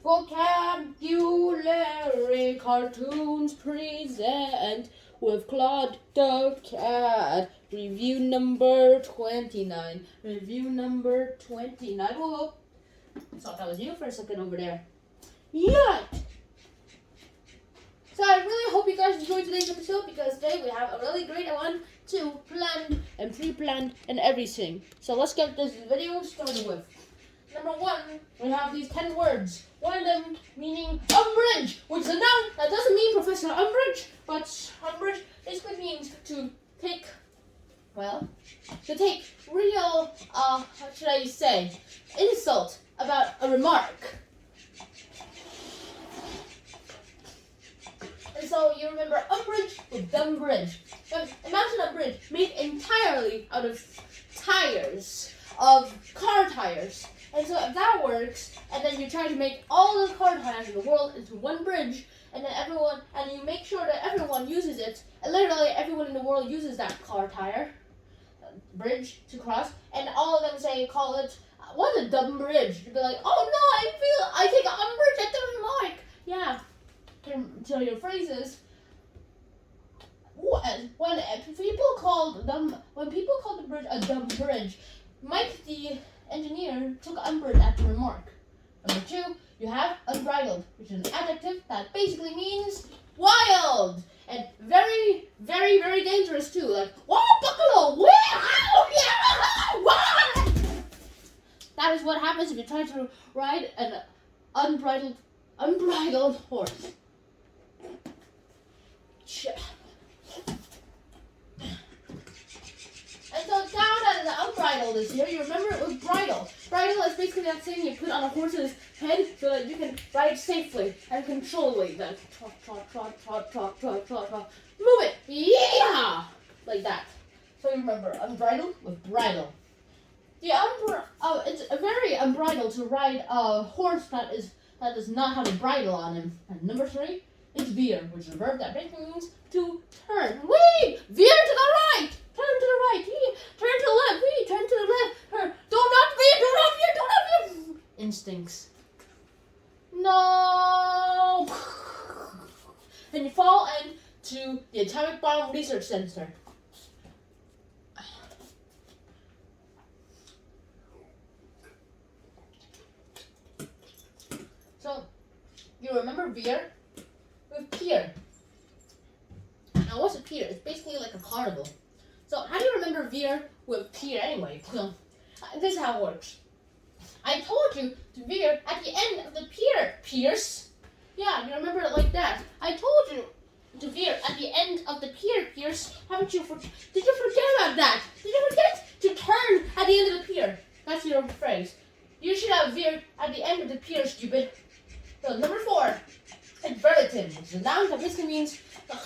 Vocabulary cartoons present with Claude the Cat. Review number 29. Review number 29. Whoa. Thought that was you for a second over there. Yeah. So I really hope you guys enjoyed today's episode because today we have a really great one to plan and pre-planned and everything. So let's get this video started with. Number 1, we have these 10 words. One of them meaning Umbridge, which is a noun that doesn't mean Professor Umbridge, but Umbridge basically means to take real, how should I say, insult about a remark. And so you remember Umbridge with dumb bridge. But imagine a bridge made entirely out of tires, of car tires. And so if that works, and then you try to make all the car tires in the world into one bridge, and then you make sure that everyone uses it, and literally everyone in the world uses that car tire bridge to cross, and all of them call it, what a dumb bridge. You'd be like, oh no, I think Umbridge at the remark. Yeah. So your phrases, when people called the bridge a dumb bridge, Mike the engineer took umbrage at the remark. Number 2, you have unbridled, which is an adjective that basically means wild and very, very, very dangerous too. Like, whoa, buffalo, that is what happens if you try to ride an unbridled horse. And so now that the unbridled is here, you remember it was bridle. Bridle is basically that thing you put on a horse's head so that you can ride safely and controlly. Like trot, trot, trot, trot, trot, trot, trot, trot. Move it! Yeah! Like that. So you remember unbridled with bridle. It's very unbridled to ride a horse that does not have a bridle on him. And number 3 is veer, which is a verb that basically means to turn. Wee! Veer to the right! Turn to the right! Turn to the left! Wee! Turn to the left! Turn! Do not veer! Do not veer! Do not veer! Instincts. No! And you fall into the Atomic Bomb Research Center. So, you remember veer with pier. Now, what's a pier? It's basically like a carnival. So, how do you remember veer with pier anyway? So, this is how it works. I told you to veer at the end of the pier, Pierce. Yeah, you remember it like that. I told you to veer at the end of the pier, Pierce. Did you forget about that? Did you forget to turn at the end of the pier? That's your phrase. You should have veered at the end of the pier, stupid. So, number 4, it's verbatim, which is a noun that basically means a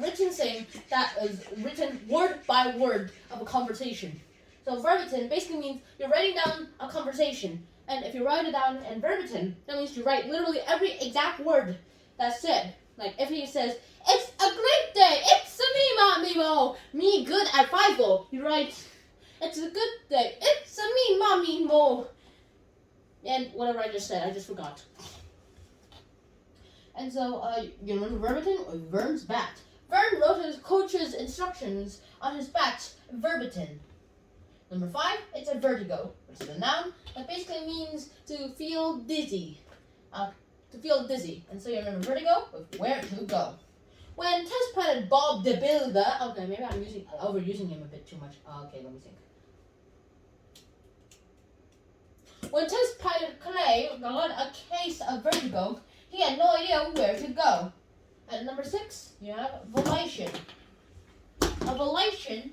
written thing that is written word by word of a conversation. So, verbatim basically means you're writing down a conversation. And if you write it down in verbatim, that means you write literally every exact word that's said. Like, if he says, it's a great day, it's a me, mommy, me good at 5-0, you write, it's a good day, it's a me, mommy, mo. And whatever I just said, I just forgot. And so, you remember verbatim or Vern's bat? Vern wrote his coach's instructions on his bat verbatim. Number 5, it's a vertigo, which is a noun that basically means to feel dizzy. And so you remember vertigo with where to go. When test pilot Bob the Builder, okay, maybe I'm overusing him a bit too much. Okay, let me think. When test pilot Clay got a case of vertigo, he had no idea where to go. At number 6, you have volation. A volation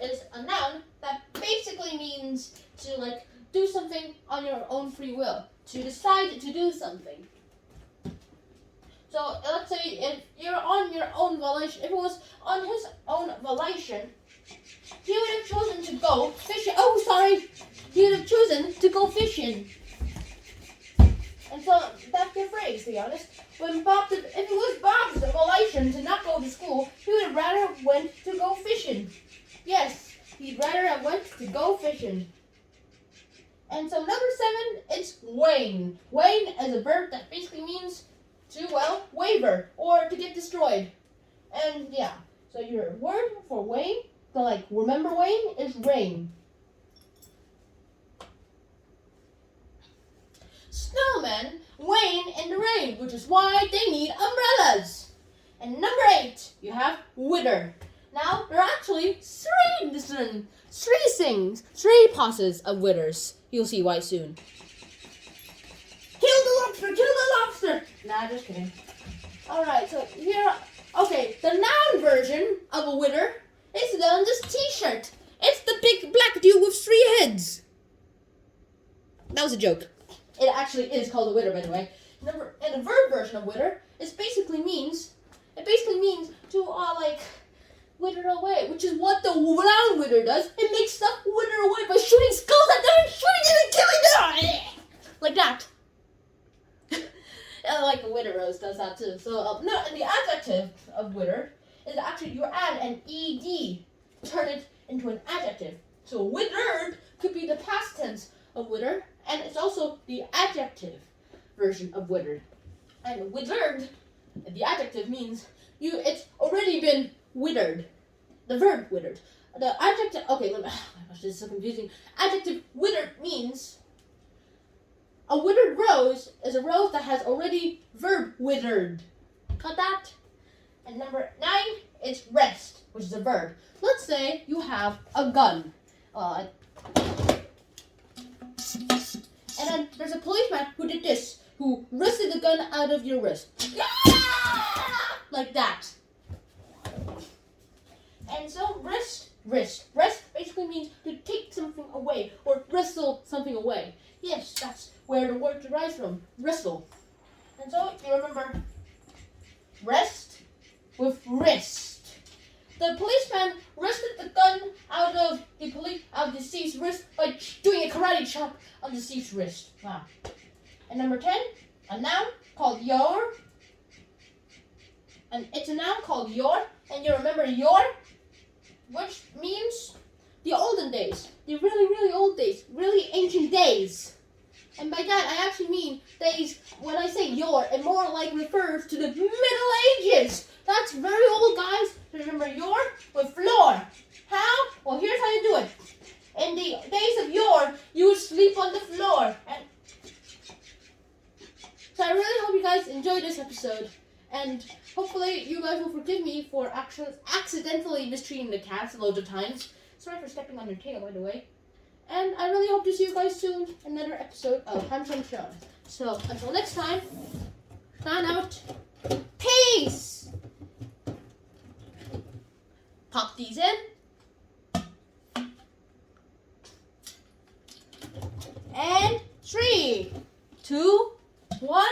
is a noun that basically means to do something on your own free will, to decide to do something. So let's say if you're on your own volation, if it was on his own volation, he would have chosen to go fishing. He would have chosen to go fishing. And so that's your phrase, to be honest. If it was Bob's volation to not go to school, he would have rather went to go fishing. Yes, he'd rather have went to go fishing. And so number 7, it's wane. Wane is a verb that basically means to, well, waver or to get destroyed. And yeah, so your word for wane, so like remember wane, is rain. Snowmen wane in the rain, which is why they need umbrellas. And number 8, you have wither. Now, there are actually 3 pauses of withers. You'll see why soon. Kill the lobster! Kill the lobster! Nah, just kidding. Alright, so here, okay, the noun version of a wither is on this t-shirt. It's the big black dude with 3 heads. That was a joke. It actually is called a wither, by the way. And the verb version of wither basically means to like wither away, which is what the noun wither does. It makes stuff wither away by shooting skulls at them and shooting them and killing them, like that. And like a wither rose does that too. So no, and the adjective of wither is actually you add an ed, turn it into an adjective. So withered could be the past tense of wither, and it's also the adjective version of withered. And withered, the adjective means it's already been withered. The verb withered. The adjective, okay, oh my gosh, this is so confusing. Adjective withered means a withered rose is a rose that has already verb withered. Got that? And number 9, it's rest, which is a verb. Let's say you have a gun. And then there's a policeman who did this, who wrested the gun out of your wrist. Like that. And so rest basically means to take something away or wrestle something away. Yes, that's where the word derives from, wrestle. And so you remember rest with wrist. The policeman wrested the gun out of the thief's wrist by doing a karate chop on the thief's wrist. Wow. And number 10, a noun called your. And it's a noun called your, and you remember your, which means the olden days, the really, really old days, really ancient days. And by that, I actually mean days, when I say your, it more like refers to the Middle Ages. That's very old, guys. Remember your with floor. How? Well, here's how you do it. In the days of yore, you would sleep on the floor. And so I really hope you guys enjoyed this episode. And hopefully you guys will forgive me for accidentally mistreating the cats loads of times. Sorry for stepping on your tail, by the way. And I really hope to see you guys soon in another episode of Handsome Sean. So until next time, sign out. Peace! Pop these in. And 3, 2, 1.